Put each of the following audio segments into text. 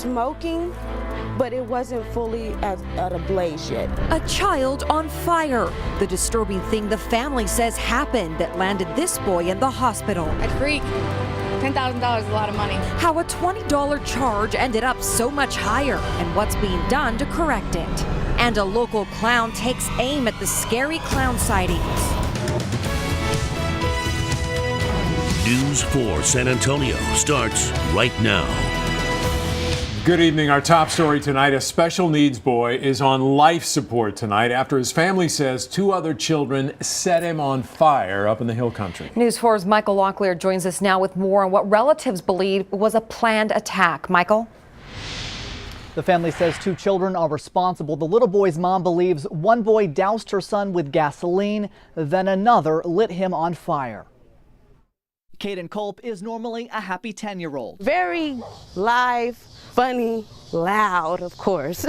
smoking, but it wasn't fully at a blaze yet. A child on fire. The disturbing thing the family says happened that landed this boy in the hospital. A freak. $10,000 is a lot of money. How a $20 charge ended up so much higher and what's being done to correct it. And a local clown takes aim at the scary clown sightings. News 4 San Antonio starts right now. Good evening. Our top story tonight, a special needs boy is on life support tonight after his family says 2 other children set him on fire up in the hill country. News 4's Michael Locklear joins us now with more on what relatives believe was a planned attack. Michael? The family says 2 children are responsible. The little boy's mom believes one boy doused her son with gasoline, then another lit him on fire. Caden Culp is normally a happy 10-year-old. Very live, funny, loud, of course.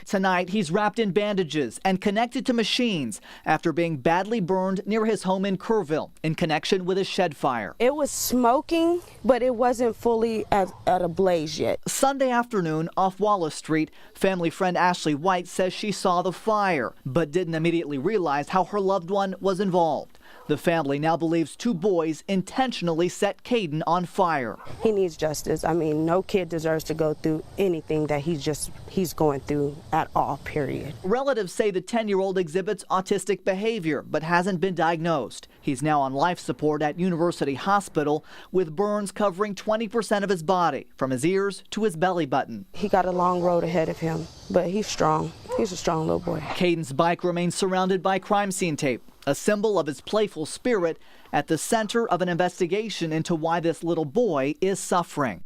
Tonight, he's wrapped in bandages and connected to machines after being badly burned near his home in Kerrville in connection with a shed fire. It was smoking, but it wasn't fully at a blaze yet. Sunday afternoon off Wallace Street, family friend Ashley White says she saw the fire, but didn't immediately realize how her loved one was involved. The family now believes 2 boys intentionally set Caden on fire. He needs justice. I mean, no kid deserves to go through anything that he's going through at all, period. Relatives say the 10-year-old exhibits autistic behavior but hasn't been diagnosed. He's now on life support at University Hospital with burns covering 20% of his body, from his ears to his belly button. He got a long road ahead of him, but he's strong. He's a strong little boy. Caden's bike remains surrounded by crime scene tape, a symbol of his playful spirit at the center of an investigation into why this little boy is suffering.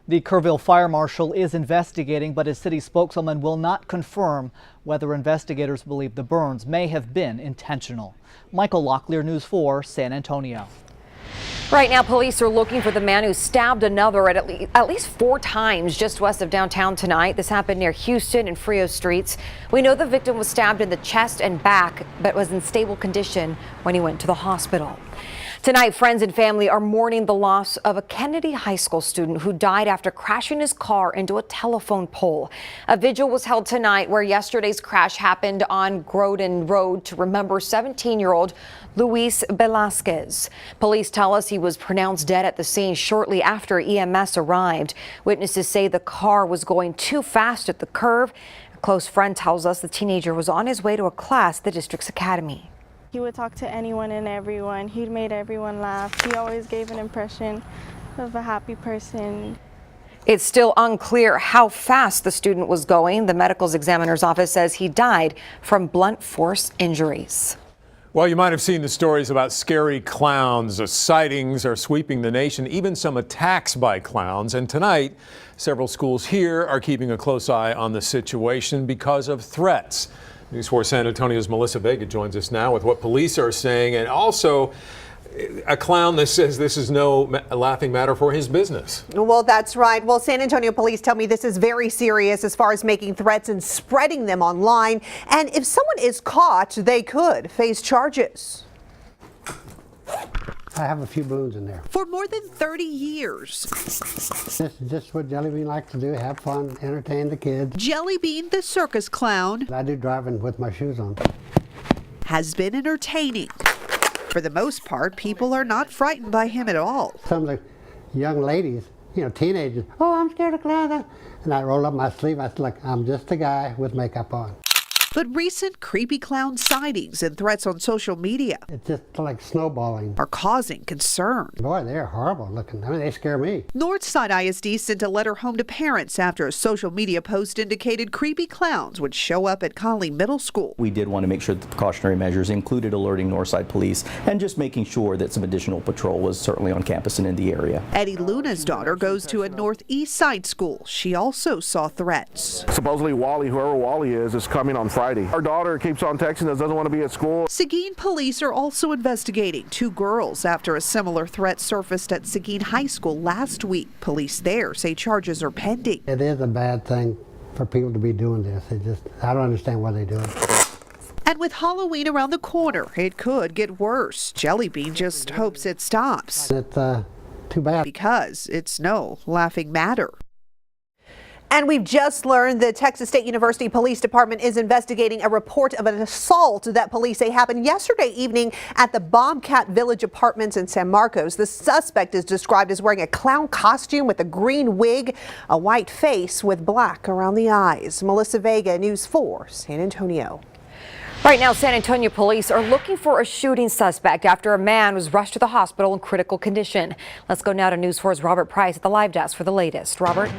The Kerrville Fire Marshal is investigating, but his city spokeswoman will not confirm whether investigators believe the burns may have been intentional. Michael Locklear, News 4, San Antonio. Right now, police are looking for the man who stabbed another at least 4 times just west of downtown tonight. This happened near Houston and Frio Streets. We know the victim was stabbed in the chest and back, but was in stable condition when he went to the hospital. Tonight, friends and family are mourning the loss of a Kennedy High School student who died after crashing his car into a telephone pole. A vigil was held tonight where yesterday's crash happened on Groden Road to remember 17-year-old Luis Velasquez. Police tell us he was pronounced dead at the scene shortly after EMS arrived. Witnesses say the car was going too fast at the curve. A close friend tells us the teenager was on his way to a class at the district's academy. He would talk to anyone and everyone. He made everyone laugh. He always gave an impression of a happy person. It's still unclear how fast the student was going. The medical examiner's office says he died from blunt force injuries. Well, you might have seen the stories about scary clowns. The sightings are sweeping the nation, even some attacks by clowns. And tonight, several schools here are keeping a close eye on the situation because of threats. News 4 San Antonio's Melissa Vega joins us now with what police are saying, and also a clown that says this is no laughing matter for his business. Well, that's right. Well, San Antonio police tell me this is very serious as far as making threats and spreading them online. And if someone is caught, they could face charges. I have a few balloons in there. For more than 30 years. This is just what Jelly Bean likes to do, have fun, entertain the kids. Jelly Bean, the circus clown, I do driving with my shoes on. has been entertaining. For the most part, people are not frightened by him at all. Some of the young ladies, teenagers, oh, I'm scared of clowns. And I roll up my sleeve, I said, look, I'm just a guy with makeup on. But recent creepy clown sightings and threats on social media It's just like snowballing. are causing concern. Boy, they're horrible looking. I mean, they scare me. Northside ISD sent a letter home to parents after a social media post indicated creepy clowns would show up at Conley Middle School. We did want to make sure that the precautionary measures included alerting Northside Police and just making sure that some additional patrol was certainly on campus and in the area. Eddie Luna's daughter goes to a Northeast Side school. She also saw threats. Supposedly Wally, whoever Wally is coming on Friday. Our daughter keeps on texting us, doesn't want to be at school. Seguin police are also investigating 2 girls after a similar threat surfaced at Seguin High School last week. Police there say charges are pending. It is a bad thing for people to be doing this. I don't understand why they do it. And with Halloween around the corner, it could get worse. Jelly Bean just hopes it stops. It's too bad. Because it's no laughing matter. And we've just learned the Texas State University Police Department is investigating a report of an assault that police say happened yesterday evening at the Bobcat Village Apartments in San Marcos. The suspect is described as wearing a clown costume with a green wig, a white face with black around the eyes. Melissa Vega, News 4, San Antonio. Right now, San Antonio police are looking for a shooting suspect after a man was rushed to the hospital in critical condition. Let's go now to News 4's Robert Price at the live desk for the latest. Robert?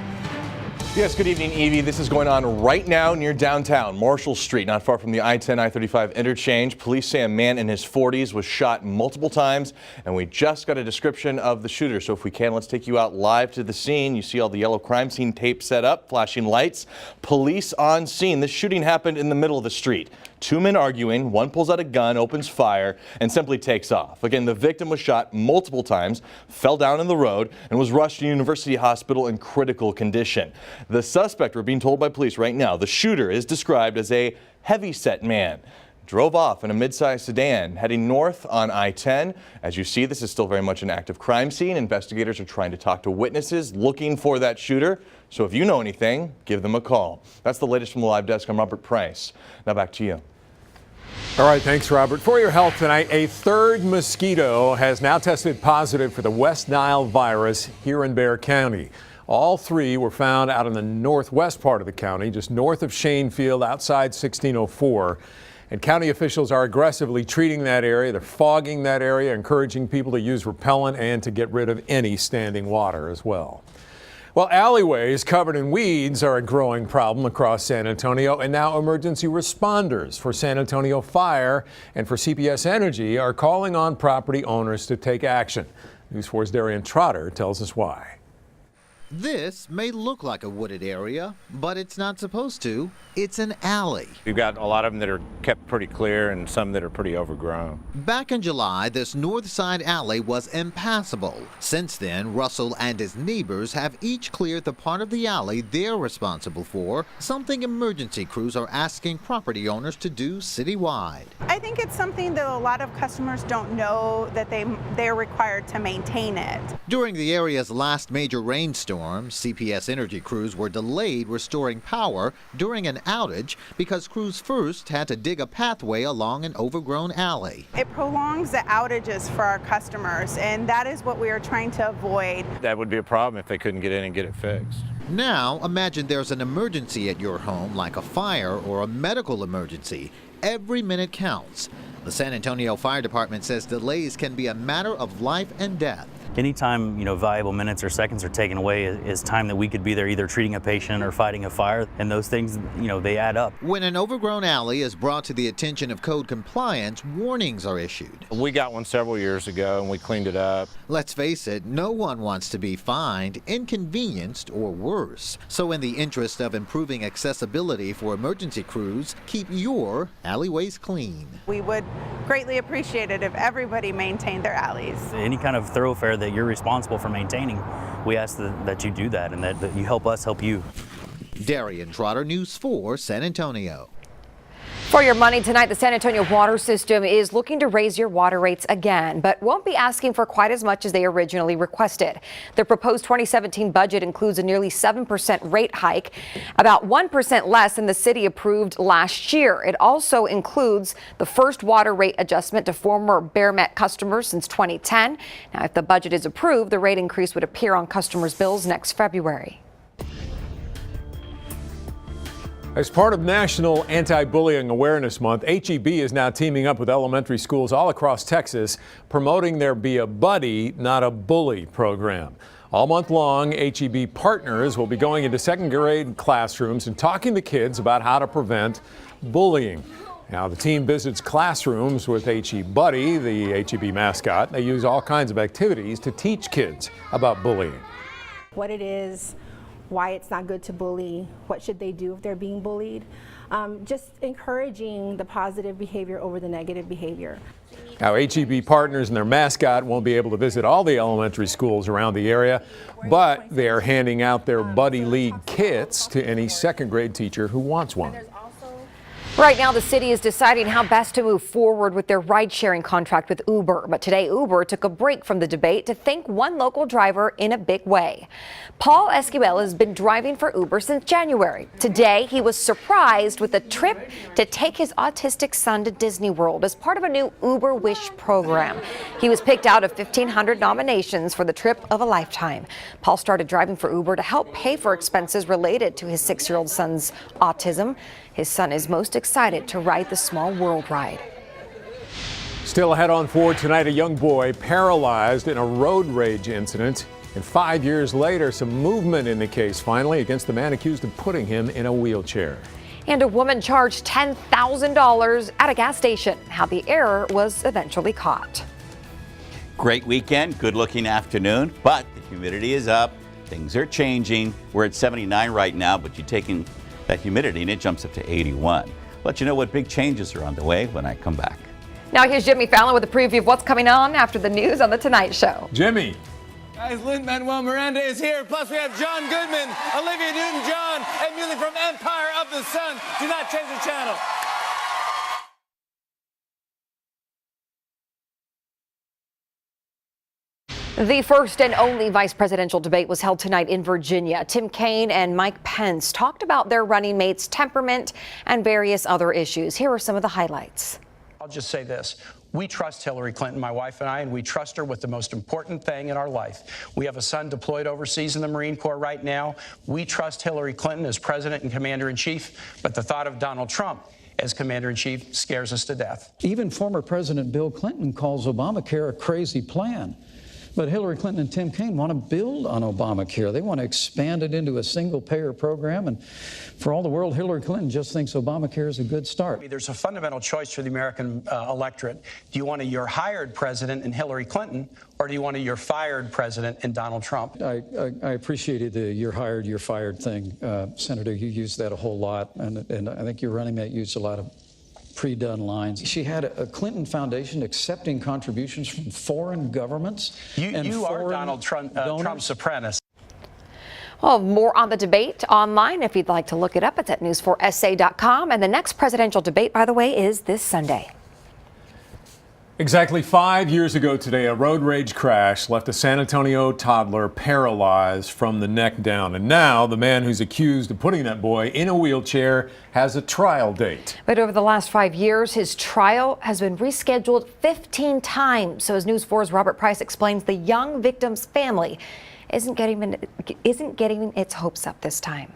Yes, good evening, Evie. This is going on right now near downtown Marshall Street, not far from the I-10-I-35 interchange. Police say a man in his 40s was shot multiple times, and we just got a description of the shooter. So if we can, let's take you out live to the scene. You see all the yellow crime scene tape set up, flashing lights. Police on scene. This shooting happened in the middle of the street. Two men arguing, one pulls out a gun, opens fire, and simply takes off. Again, the victim was shot multiple times, fell down in the road, and was rushed to University Hospital in critical condition. The suspect, we're being told by police right now, the shooter is described as a heavy-set man. Drove off in a mid-sized sedan heading north on I-10. As you see, this is still very much an active crime scene. Investigators are trying to talk to witnesses looking for that shooter. So if you know anything, give them a call. That's the latest from the live desk. I'm Robert Price. Now back to you. All right, thanks, Robert. For your health tonight, a third mosquito has now tested positive for the West Nile virus here in Bexar County. All three were found out in the northwest part of the county, just north of Shanefield, outside 1604. And county officials are aggressively treating that area. They're fogging that area, encouraging people to use repellent and to get rid of any standing water as well. Well, alleyways covered in weeds are a growing problem across San Antonio, and now emergency responders for San Antonio Fire and for CPS Energy are calling on property owners to take action. News 4's Darian Trotter tells us why. This may look like a wooded area, but it's not supposed to. It's an alley. We've got a lot of them that are kept pretty clear and some that are pretty overgrown. Back in July, this north side alley was impassable. Since then, Russell and his neighbors have each cleared the part of the alley they're responsible for, something emergency crews are asking property owners to do citywide. I think it's something that a lot of customers don't know that they're required to maintain it. During the area's last major rainstorm, CPS Energy crews were delayed restoring power during an outage because crews first had to dig a pathway along an overgrown alley. It prolongs the outages for our customers, and that is what we are trying to avoid. That would be a problem if they couldn't get in and get it fixed. Now, imagine there's an emergency at your home, like a fire or a medical emergency. Every minute counts. The San Antonio Fire Department says delays can be a matter of life and death. Anytime, valuable minutes or seconds are taken away is time that we could be there either treating a patient or fighting a fire, and those things, they add up. When an overgrown alley is brought to the attention of code compliance, warnings are issued. We got one several years ago and we cleaned it up. Let's face it, no one wants to be fined, inconvenienced, or worse. So in the interest of improving accessibility for emergency crews, keep your alleyways clean. We would greatly appreciate it if everybody maintained their alleys. Any kind of thoroughfare that you're responsible for maintaining, we ask that you do that and that you help us help you. Darian Trotter, News 4, San Antonio. For your money tonight, the San Antonio water system is looking to raise your water rates again, but won't be asking for quite as much as they originally requested. The proposed 2017 budget includes a nearly 7% rate hike, about 1% less than the city approved last year. It also includes the first water rate adjustment to former Bear Met customers since 2010. Now, if the budget is approved, the rate increase would appear on customers' bills next February. As part of National Anti-Bullying Awareness Month, HEB is now teaming up with elementary schools all across Texas, promoting their Be a Buddy, Not a Bully program. All month long, HEB partners will be going into second grade classrooms and talking to kids about how to prevent bullying. Now, the team visits classrooms with Heb Buddy, the HEB mascot. They use all kinds of activities to teach kids about bullying. What it is, why it's not good to bully, what should they do if they're being bullied, just encouraging the positive behavior over the negative behavior. Now, HEB partners and their mascot won't be able to visit all the elementary schools around the area, but they are handing out their Buddy League kits to any second grade teacher who wants one. Right now, the city is deciding how best to move forward with their ride-sharing contract with Uber. But today, Uber took a break from the debate to thank one local driver in a big way. Paul Esquivel has been driving for Uber since January. Today, he was surprised with a trip to take his autistic son to Disney World as part of a new Uber Wish program. He was picked out of 1,500 nominations for the trip of a lifetime. Paul started driving for Uber to help pay for expenses related to his 6-year-old son's autism. His son is most excited to ride the Small World ride. Still ahead on 4 tonight, a young boy paralyzed in a road rage incident. And 5 years later, some movement in the case finally against the man accused of putting him in a wheelchair. And a woman charged $10,000 at a gas station. How the error was eventually caught. Great weekend, good looking afternoon, but the humidity is up. Things are changing. We're at 79 right now, but you're taking that humidity and it jumps up to 81. Let you know what big changes are on the way when I come back. Now here's Jimmy Fallon with a preview of what's coming on after the news on The Tonight Show. Jimmy. Guys, Lin-Manuel Miranda is here. Plus, we have John Goodman, Olivia Newton-John, and music from Empire of the Sun. Do not change the channel. The first and only vice presidential debate was held tonight in Virginia. Tim Kaine and Mike Pence talked about their running mates' temperament and various other issues. Here are some of the highlights. I'll just say this. We trust Hillary Clinton, my wife and I, and we trust her with the most important thing in our life. We have a son deployed overseas in the Marine Corps right now. We trust Hillary Clinton as president and commander-in-chief, but the thought of Donald Trump as commander-in-chief scares us to death. Even former President Bill Clinton calls Obamacare a crazy plan. But Hillary Clinton and Tim Kaine want to build on Obamacare. They want to expand it into a single-payer program. And for all the world, Hillary Clinton just thinks Obamacare is a good start. There's a fundamental choice for the American electorate. Do you want a you're hired president in Hillary Clinton, or do you want a you're fired president in Donald Trump? I appreciated the you're hired, you're fired thing. Senator, you used that a whole lot. And I think your running mate used a lot of pre-done lines. She had a Clinton Foundation accepting contributions from foreign governments. You are Donald Trump's apprentice. Well, more on the debate online. If you'd like to look it up, it's at news4sa.com. And the next presidential debate, by the way, is this Sunday. Exactly 5 years ago today, a road rage crash left a San Antonio toddler paralyzed from the neck down. And now the man who's accused of putting that boy in a wheelchair has a trial date. But over the last 5 years, his trial has been rescheduled 15 times. So as News 4's Robert Price explains, the young victim's family isn't getting its hopes up this time.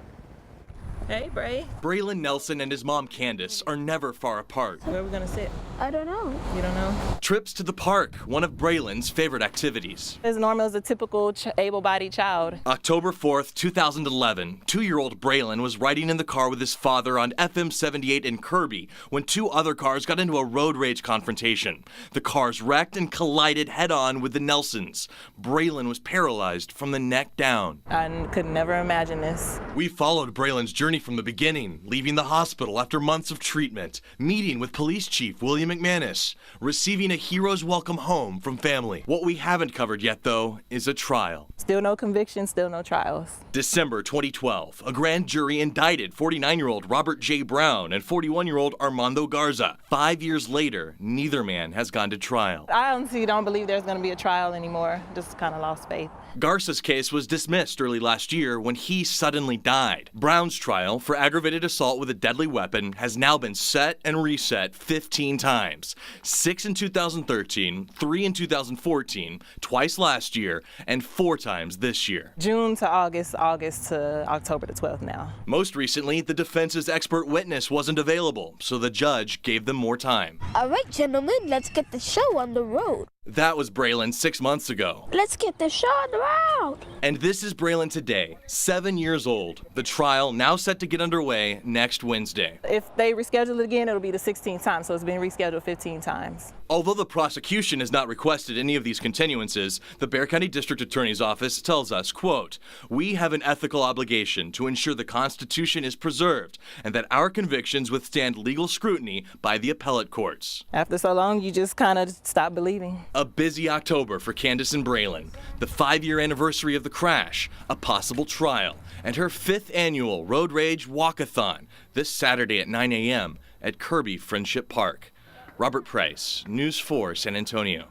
Hey, Bray. Braylon Nelson and his mom, Candace, are never far apart. Where are we gonna sit? I don't know. You don't know? Trips to the park, one of Braylon's favorite activities. As normal as a typical able-bodied child. October 4th, 2011, 2-year-old Braylon was riding in the car with his father on FM 78 in Kirby when 2 other cars got into a road rage confrontation. The cars wrecked and collided head-on with the Nelsons. Braylon was paralyzed from the neck down. I could never imagine this. We followed Braylon's journey from the beginning, leaving the hospital after months of treatment, meeting with Police Chief William McManus, receiving a hero's welcome home from family. What we haven't covered yet, though, is a trial. Still no conviction, still no trials. December 2012, a grand jury indicted 49-year-old Robert J. Brown and 41-year-old Armando Garza. 5 years later, neither man has gone to trial. I honestly don't believe there's going to be a trial anymore. Just kind of lost faith. Garza's case was dismissed early last year when he suddenly died. Brown's trial for aggravated assault with a deadly weapon has now been set and reset 15 times. 6 in 2013, 3 in 2014, twice last year, and 4 times this year. June to August, August to October the 12th now. Most recently, the defense's expert witness wasn't available, so the judge gave them more time. All right, gentlemen, let's get the show on the road. That was Braylon 6 months ago. Let's get the show on the road. And this is Braylon today, 7 years old. The trial now set to get underway next Wednesday. If they reschedule it again, it'll be the 16th time, so it's been rescheduled 15 times. Although the prosecution has not requested any of these continuances, the Bexar County District Attorney's Office tells us, quote, "We have an ethical obligation to ensure the Constitution is preserved and that our convictions withstand legal scrutiny by the appellate courts." After so long, you just kind of stop believing. A busy October for Candace and Braylon, the 5-year anniversary of the crash, a possible trial, and her 5th annual Road Rage Walkathon this Saturday at 9 a.m. at Kirby Friendship Park. Robert Price, News 4 San Antonio.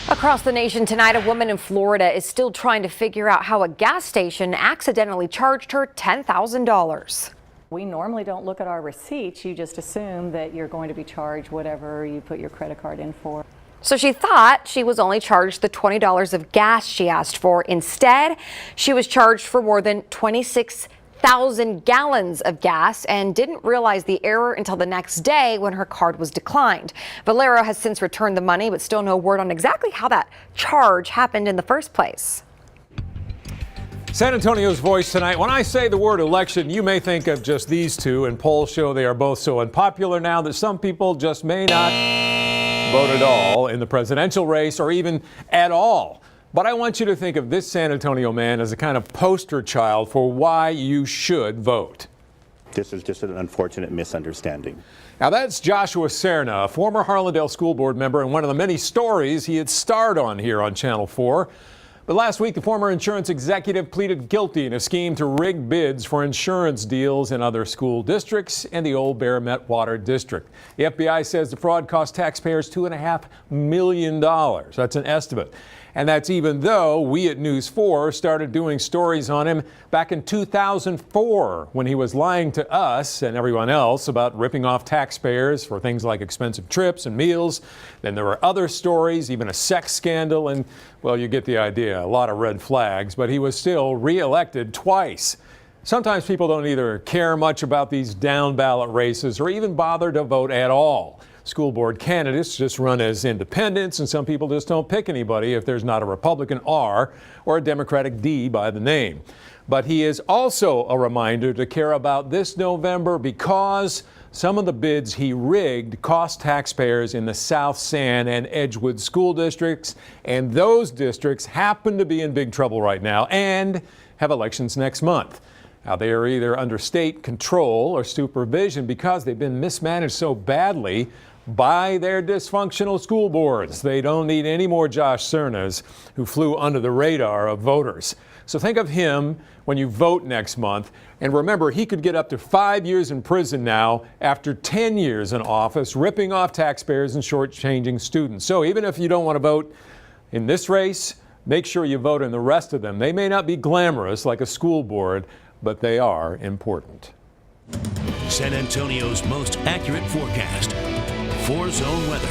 Across the nation tonight, a woman in Florida is still trying to figure out how a gas station accidentally charged her $10,000. We normally don't look at our receipts. You just assume that you're going to be charged whatever you put your credit card in for. So she thought she was only charged the $20 of gas she asked for. Instead, she was charged for more than 26,000 gallons of gas and didn't realize the error until the next day when her card was declined. Valero has since returned the money, but still no word on exactly how that charge happened in the first place. San Antonio's voice tonight. When I say the word election, you may think of just these two, and polls show they are both so unpopular now that some people just may not vote at all in the presidential race or even at all. But I want you to think of this San Antonio man as a kind of poster child for why you should vote. This is just an unfortunate misunderstanding. Now that's Joshua Serna, a former Harlandale School Board member and one of the many stories he had starred on here on Channel 4. But last week, the former insurance executive pleaded guilty in a scheme to rig bids for insurance deals in other school districts and the Old Bear-Met Water District. The FBI says the fraud cost taxpayers $2.5 million. That's an estimate. And that's even though we at News 4 started doing stories on him back in 2004 when he was lying to us and everyone else about ripping off taxpayers for things like expensive trips and meals. Then there were other stories, even a sex scandal, and, well, you get the idea, a lot of red flags, but he was still reelected twice. Sometimes people don't either care much about these down-ballot races or even bother to vote at all. School board candidates just run as independents, and some people just don't pick anybody if there's not a Republican R or a Democratic D by the name. But he is also a reminder to care about this November because some of the bids he rigged cost taxpayers in the South San and Edgewood school districts, and those districts happen to be in big trouble right now and have elections next month. Now, they are either under state control or supervision because they've been mismanaged so badly by their dysfunctional school boards. They don't need any more Josh Cernas who flew under the radar of voters. So think of him when you vote next month. And remember, he could get up to 5 years in prison now after 10 years in office, ripping off taxpayers and shortchanging students. So even if you don't want to vote in this race, make sure you vote in the rest of them. They may not be glamorous like a school board, but they are important. San Antonio's most accurate forecast. 4-zone weather.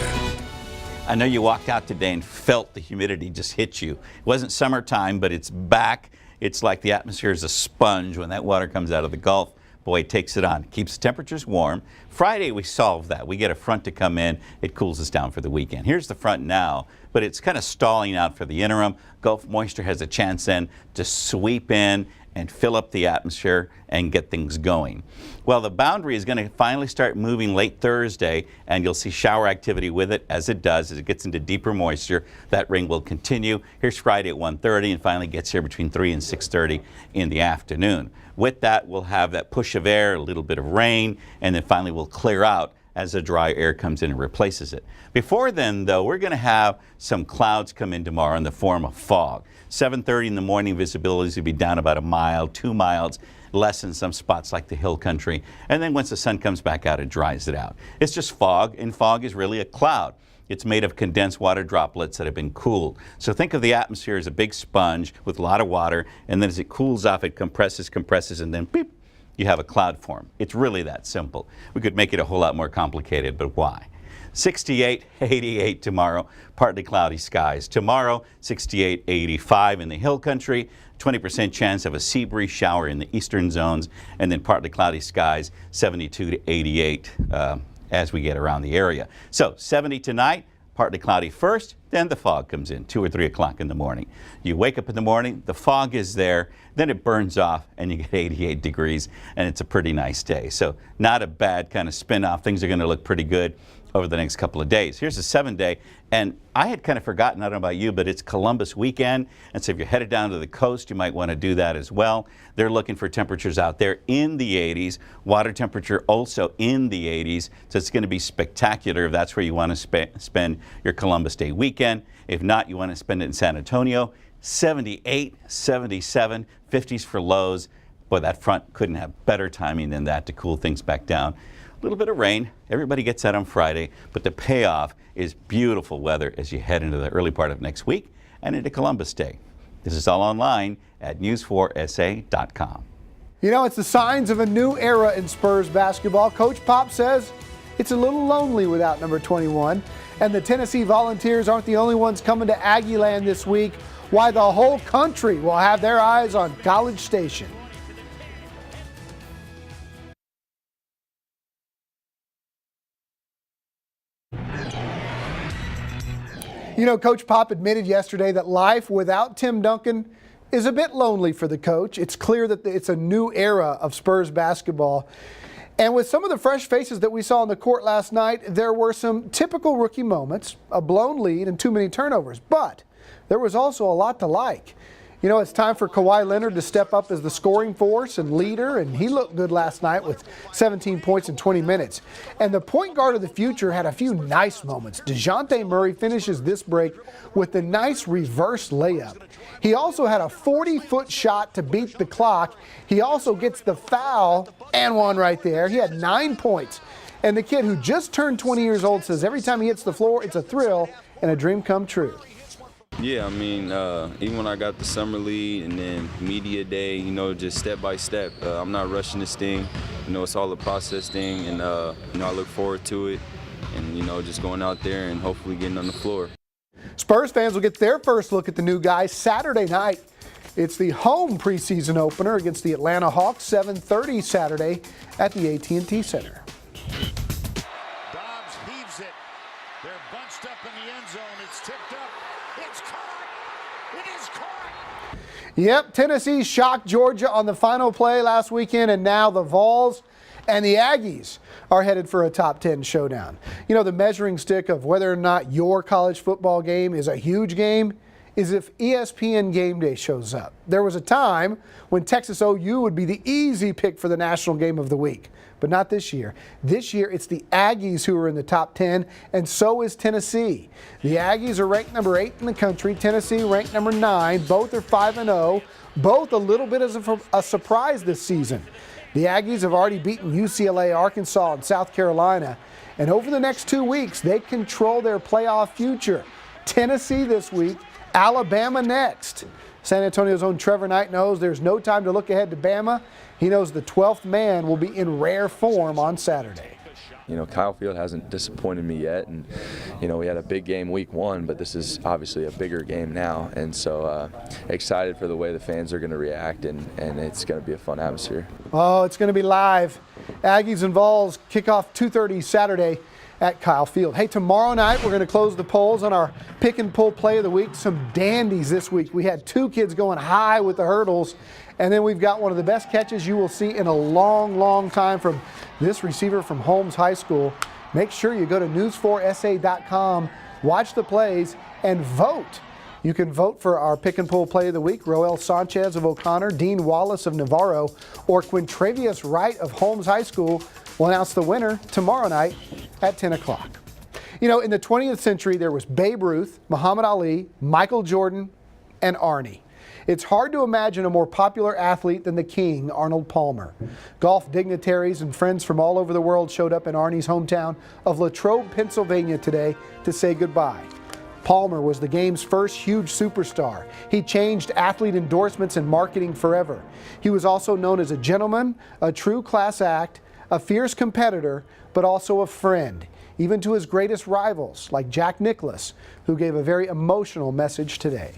I know you walked out today and felt the humidity just hit you. It wasn't summertime, but it's back. It's like the atmosphere is a sponge when that water comes out of the Gulf. Boy, it takes it on. Keeps the temperatures warm. Friday, we solved that. We get a front to come in. It cools us down for the weekend. Here's the front now, but it's kind of stalling out for the interim. Gulf moisture has a chance then to sweep in and fill up the atmosphere and get things going. Well, the boundary is going to finally start moving late Thursday, and you'll see shower activity with it as it does. As it gets into deeper moisture, that ring will continue. Here's Friday at 1:30 and finally gets here between 3 and 6:30 in the afternoon. With that, we'll have that push of air, a little bit of rain, and then finally we'll clear out as the dry air comes in and replaces it. Before then, though, we're going to have some clouds come in tomorrow in the form of fog. 7:30 in the morning, visibility will be down about 1 mile, 2 miles, less in some spots like the hill country. And then once the sun comes back out, it dries it out. It's just fog, and fog is really a cloud. It's made of condensed water droplets that have been cooled. So think of the atmosphere as a big sponge with a lot of water, and then as it cools off, it compresses, and then beep, you have a cloud form. It's really that simple. We could make it a whole lot more complicated, but why? 68, 88 tomorrow, partly cloudy skies. Tomorrow, 68, 85 in the hill country, 20% chance of a sea breeze shower in the eastern zones, and then partly cloudy skies, 72 to 88 as we get around the area. So 70 tonight, partly cloudy first, then the fog comes in 2 or 3 o'clock in the morning. You wake up in the morning, the fog is there, then it burns off and you get 88 degrees and it's a pretty nice day. So not a bad kind of spin off. Things are going to look pretty good over the next couple of days. Here's a 7-day, and I had kind of forgotten, I don't know about you, but it's Columbus weekend, and so if you're headed down to the coast, you might want to do that as well. They're looking for temperatures out there in the 80s, water temperature also in the 80s, so it's going to be spectacular if that's where you want to spend your Columbus Day weekend. If not, you want to spend it in San Antonio. 78, 77, 50s for lows. Boy, that front couldn't have better timing than that to cool things back down. A little bit of rain. Everybody gets that on Friday, but the payoff is beautiful weather as you head into the early part of next week and into Columbus Day. This is all online at news4sa.com. You know, it's the signs of a new era in Spurs basketball. Coach Pop says it's a little lonely without number 21. And the Tennessee Volunteers aren't the only ones coming to Aggie Land this week. Why the whole country will have their eyes on College Station. You know, Coach Pop admitted yesterday that life without Tim Duncan is a bit lonely for the coach. It's clear that it's a new era of Spurs basketball. And with some of the fresh faces that we saw on the court last night, there were some typical rookie moments, a blown lead and too many turnovers. But there was also a lot to like. You know, it's time for Kawhi Leonard to step up as the scoring force and leader, and he looked good last night with 17 points in 20 minutes. And the point guard of the future had a few nice moments. DeJounte Murray finishes this break with a nice reverse layup. He also had a 40-foot shot to beat the clock. He also gets the foul and one right there. He had 9 points. And the kid who just turned 20 years old says every time he hits the floor, it's a thrill and a dream come true. Yeah, I mean, even when I got the summer league and then media day, you know, just step by step. I'm not rushing this thing. You know, it's all a process thing, and, you know, I look forward to it and, you know, just going out there and hopefully getting on the floor. Spurs fans will get their first look at the new guys Saturday night. It's the home preseason opener against the Atlanta Hawks, 7:30 Saturday at the AT&T Center. Dobbs heaves it. They're bunched up in the end zone. It's tipped up. It's caught. It is caught. Yep, Tennessee shocked Georgia on the final play last weekend, and now the Vols and the Aggies are headed for a top 10 showdown. You know, the measuring stick of whether or not your college football game is a huge game is if ESPN Game Day shows up. There was a time when Texas OU would be the easy pick for the national game of the week, but not this year. This year, it's the Aggies who are in the top 10, and so is Tennessee. The Aggies are ranked number 8 in the country. Tennessee ranked number 9. Both are 5-0. Both a little bit as a surprise this season. The Aggies have already beaten UCLA, Arkansas, and South Carolina. And over the next 2 weeks, they control their playoff future. Tennessee this week, Alabama next. San Antonio's own Trevor Knight knows there's no time to look ahead to Bama. He knows the 12th man will be in rare form on Saturday. You know, Kyle Field hasn't disappointed me yet, and you know, we had a big game week 1, but this is obviously a bigger game now, and so excited for the way the fans are going to react, and it's going to be a fun atmosphere. Oh, it's going to be live. Aggies and Vols kick off 2:30 Saturday at Kyle Field. Hey, tomorrow night we're going to close the polls on our pick and pull play of the week. Some dandies this week. We had 2 kids going high with the hurdles, and then we've got one of the best catches you will see in a long, long time from this receiver from Holmes High School. Make sure you go to news4sa.com, watch the plays, and vote. You can vote for our pick and pull play of the week, Roel Sanchez of O'Connor, Dean Wallace of Navarro, or Quintravious Wright of Holmes High School. We'll announce the winner tomorrow night at 10 o'clock. You know, in the 20th century, there was Babe Ruth, Muhammad Ali, Michael Jordan, and Arnie. It's hard to imagine a more popular athlete than the king, Arnold Palmer. Golf dignitaries and friends from all over the world showed up in Arnie's hometown of Latrobe, Pennsylvania today to say goodbye. Palmer was the game's first huge superstar. He changed athlete endorsements and marketing forever. He was also known as a gentleman, a true class act, a fierce competitor, but also a friend, even to his greatest rivals, like Jack Nicklaus, who gave a very emotional message today.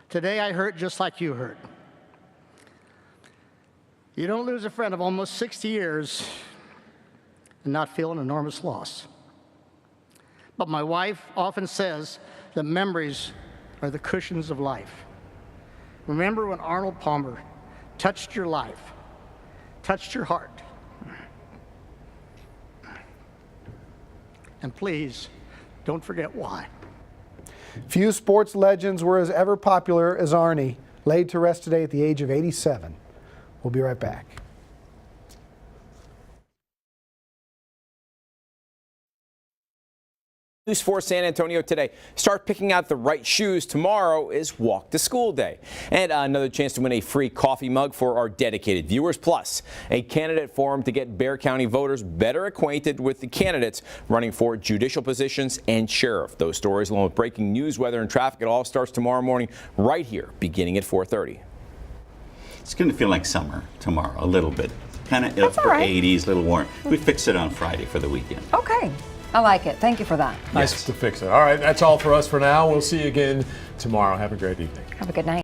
Today I hurt just like you hurt. You don't lose a friend of almost 60 years and not feel an enormous loss. But my wife often says that memories are the cushions of life. Remember when Arnold Palmer touched your life, touched your heart. And please, don't forget why. Few sports legends were as ever popular as Arnie, laid to rest today at the age of 87. We'll be right back. News for San Antonio today. Start picking out the right shoes. Tomorrow is Walk to School Day. And another chance to win a free coffee mug for our dedicated viewers. Plus, a candidate forum to get Bexar County voters better acquainted with the candidates running for judicial positions and sheriff. Those stories along with breaking news, weather, and traffic, it all starts tomorrow morning right here, beginning at 4:30. It's going to feel like summer tomorrow, a little bit. Kind of That's all upper right. 80s, a little warm. We fix it on Friday for the weekend. Okay. I like it. Thank you for that. Nice to fix it. All right, that's all for us for now. We'll see you again tomorrow. Have a great evening. Have a good night.